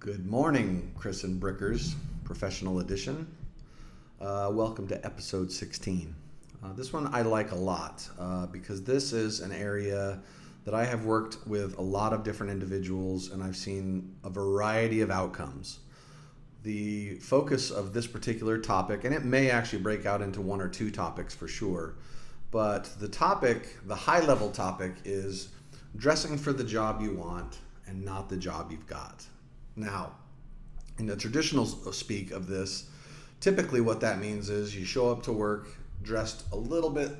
Good morning, Chris and Brickers, Professional Edition. Welcome to episode 16. This one I like a lot because this is an area that I have worked with a lot of different individuals and I've seen a variety of outcomes. The focus of this particular topic, and it may actually break out into one or two topics for sure, but the high-level topic is dressing for the job you want and not the job you've got. Now, in the traditional speak of this, typically what that means is you show up to work dressed a little bit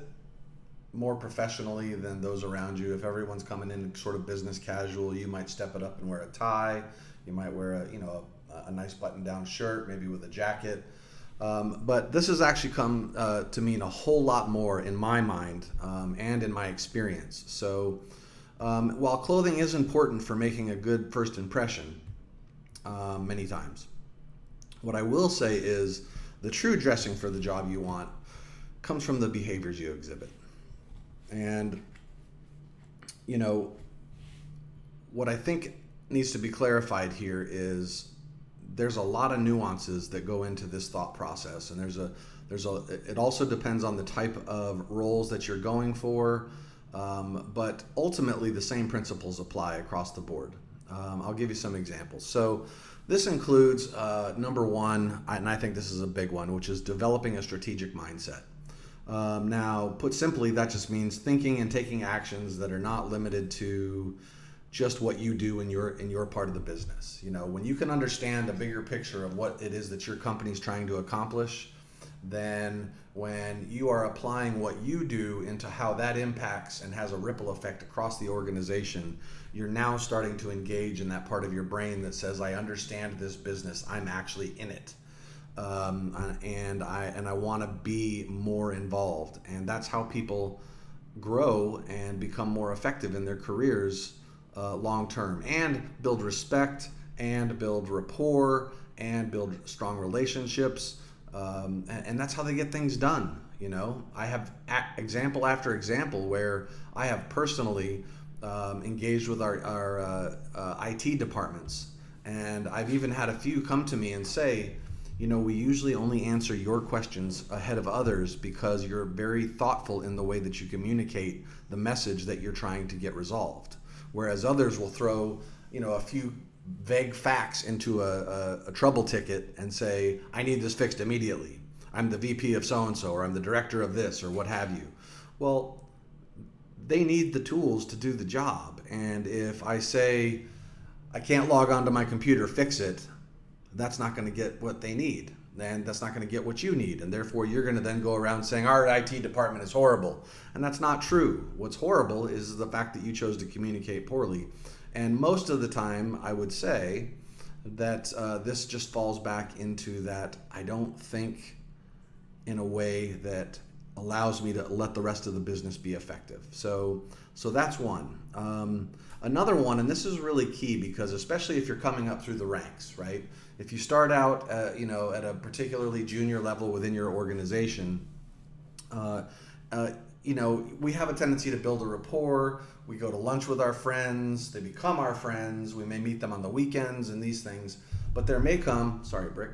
more professionally than those around you. If everyone's coming in sort of business casual, you might step it up and wear a tie. You might wear a nice button-down shirt, maybe with a jacket. But this has actually come to mean a whole lot more in my mind and in my experience. So while clothing is important for making a good first impression, many times, what I will say is the true dressing for the job you want comes from the behaviors you exhibit. And, what I think needs to be clarified here is there's a lot of nuances that go into this thought process. And it also depends on the type of roles that you're going for. But ultimately the same principles apply across the board. I'll give you some examples. So this includes number one, and I think this is a big one, which is developing a strategic mindset. Now, put simply, that just means thinking and taking actions that are not limited to just what you do in your part of the business. When you can understand a bigger picture of what it is that your company's trying to accomplish, then when you are applying what you do into how that impacts and has a ripple effect across the organization, you're now starting to engage in that part of your brain that says, I understand this business, I'm actually in it. And I want to be more involved. And that's how people grow and become more effective in their careers long term, and build respect and build rapport and build strong relationships. And that's how they get things done. I have example after example where I have personally engaged with our IT departments, and I've even had a few come to me and say, we usually only answer your questions ahead of others because you're very thoughtful in the way that you communicate the message that you're trying to get resolved. Whereas others will throw, a few vague facts into a trouble ticket and say, I need this fixed immediately. I'm the VP of so-and-so, or I'm the director of this, or what have you. Well, they need the tools to do the job. And if I say, I can't log onto my computer, fix it, that's not going to get what they need. And that's not going to get what you need. And therefore, you're going to then go around saying, our IT department is horrible. And that's not true. What's horrible is the fact that you chose to communicate poorly. And most of the time, I would say that this just falls back into that I don't think in a way that allows me to let the rest of the business be effective. So that's one. Another one, and this is really key because especially if you're coming up through the ranks, right? If you start out, at a particularly junior level within your organization, we have a tendency to build a rapport. We go to lunch with our friends. They become our friends. We may meet them on the weekends and these things. But there may come, sorry, Brick.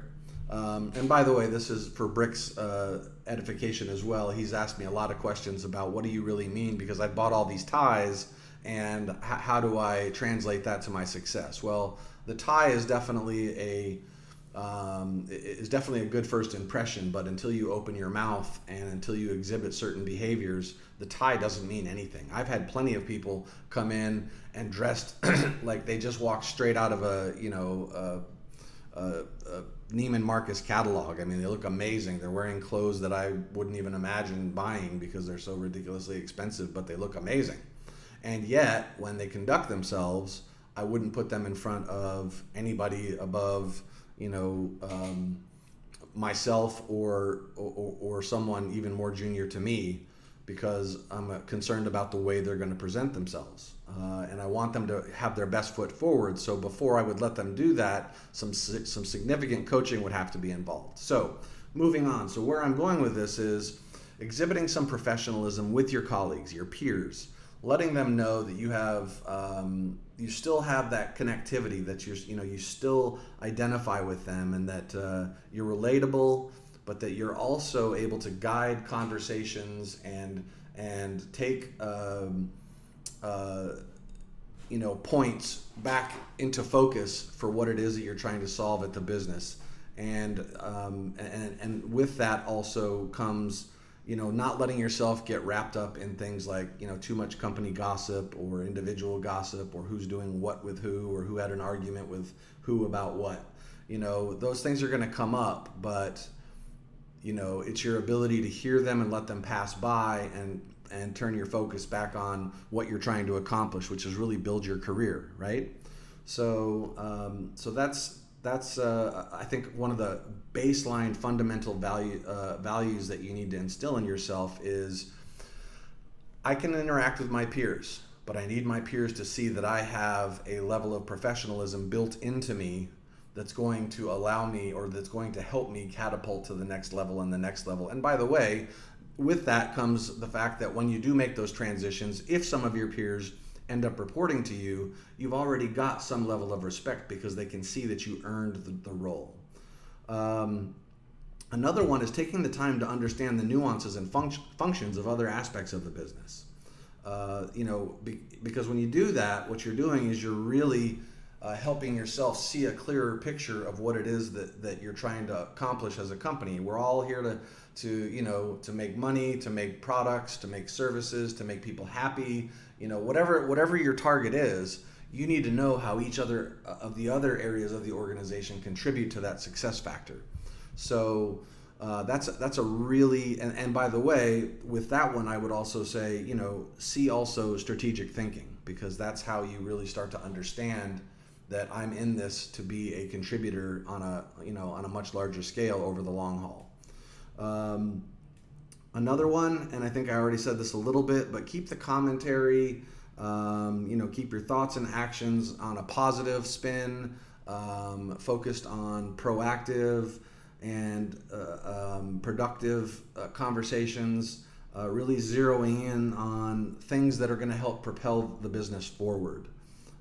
And by the way, this is for Brick's edification as well. He's asked me a lot of questions about what do you really mean, because I bought all these ties and how do I translate that to my success? Well, the tie is definitely a good first impression, but until you open your mouth and until you exhibit certain behaviors, the tie doesn't mean anything. I've had plenty of people come in and dressed like they just walked straight out of a Neiman Marcus catalog. I mean, they look amazing. They're wearing clothes that I wouldn't even imagine buying because they're so ridiculously expensive, but they look amazing. And yet, when they conduct themselves, I wouldn't put them in front of anybody above, myself or someone even more junior to me, because I'm concerned about the way they're going to present themselves. And I want them to have their best foot forward. So before I would let them do that, some significant coaching would have to be involved. So moving on. So where I'm going with this is exhibiting some professionalism with your colleagues, your peers, letting them know that you have you still have that connectivity, that you still identify with them, and that you're relatable, but that you're also able to guide conversations and take points back into focus for what it is that you're trying to solve at the business. And with that also comes, not letting yourself get wrapped up in things like, too much company gossip or individual gossip, or who's doing what with who, or who had an argument with who about what. Those things are going to come up, but it's your ability to hear them and let them pass by, and turn your focus back on what you're trying to accomplish, which is really build your career, right? So that's I think one of the baseline fundamental values that you need to instill in yourself is, I can interact with my peers, but I need my peers to see that I have a level of professionalism built into me that's going to allow me, or that's going to help me catapult to the next level and the next level. And by the way, with that comes the fact that when you do make those transitions, if some of your peers end up reporting to you, you've already got some level of respect because they can see that you earned the role. Another one is taking the time to understand the nuances and functions of other aspects of the business. Because when you do that, what you're doing is you're really helping yourself see a clearer picture of what it is that you're trying to accomplish as a company. We're all here to make money, to make products, to make services, to make people happy. Whatever your target is, you need to know how each other of the other areas of the organization contribute to that success factor. So that's a really, and by the way, with that one, I would also say, see also strategic thinking, because that's how you really start to understand that I'm in this to be a contributor on a much larger scale over the long haul. Another one, and I think I already said this a little bit, but keep the commentary, keep your thoughts and actions on a positive spin, focused on proactive and productive conversations, really zeroing in on things that are going to help propel the business forward.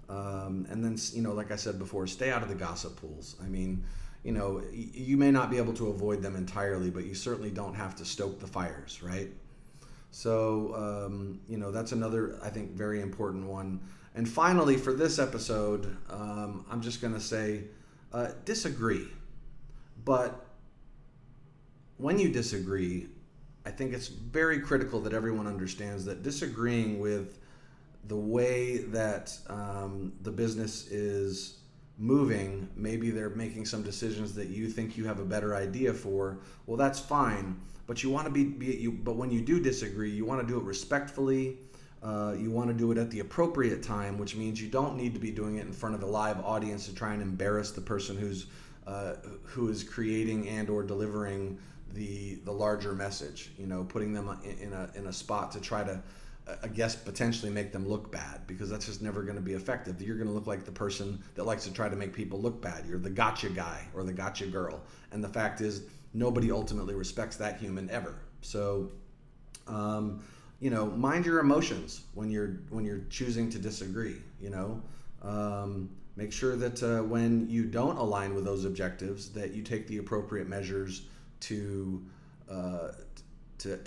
And then, like I said before, stay out of the gossip pools. I mean, you may not be able to avoid them entirely, but you certainly don't have to stoke the fires, right? So, that's another, I think, very important one. And finally, for this episode, I'm just going to say, disagree. But when you disagree, I think it's very critical that everyone understands that disagreeing with the way that the business is moving, maybe they're making some decisions that you think you have a better idea for, well, that's fine, but you want to but when you do disagree, you want to do it respectfully. You want to do it at the appropriate time, which means you don't need to be doing it in front of a live audience to try and embarrass the person who is creating and or delivering the larger message, putting them in a spot to try to, I guess, potentially make them look bad, because that's just never going to be effective. You're going to look like the person that likes to try to make people look bad. You're the gotcha guy or the gotcha girl. And the fact is, nobody ultimately respects that human ever. So, mind your emotions when you're choosing to disagree. Make sure that when you don't align with those objectives, that you take the appropriate measures to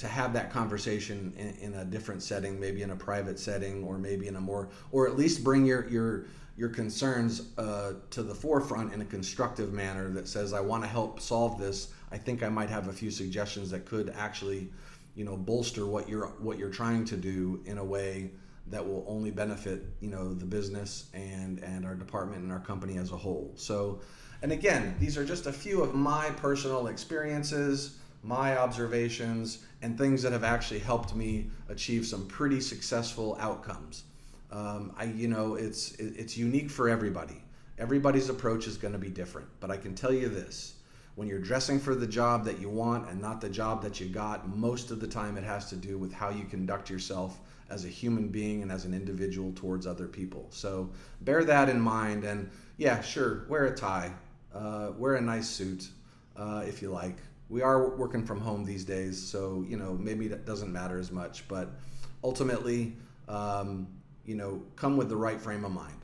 have that conversation in a different setting, maybe in a private setting, or maybe in a more, or at least bring your concerns to the forefront in a constructive manner that says, I want to help solve this. I think I might have a few suggestions that could actually, bolster what you're trying to do in a way that will only benefit, the business and our department and our company as a whole. So, and again, these are just a few of my personal experiences, my observations, and things that have actually helped me achieve some pretty successful outcomes. It's unique for everybody. Everybody's approach is going to be different, but I can tell you this: when you're dressing for the job that you want and not the job that you got, most of the time it has to do with how you conduct yourself as a human being and as an individual towards other people. So bear that in mind, and yeah, sure, wear a tie, wear a nice suit if you like. We are working from home these days, so maybe that doesn't matter as much, but ultimately, come with the right frame of mind.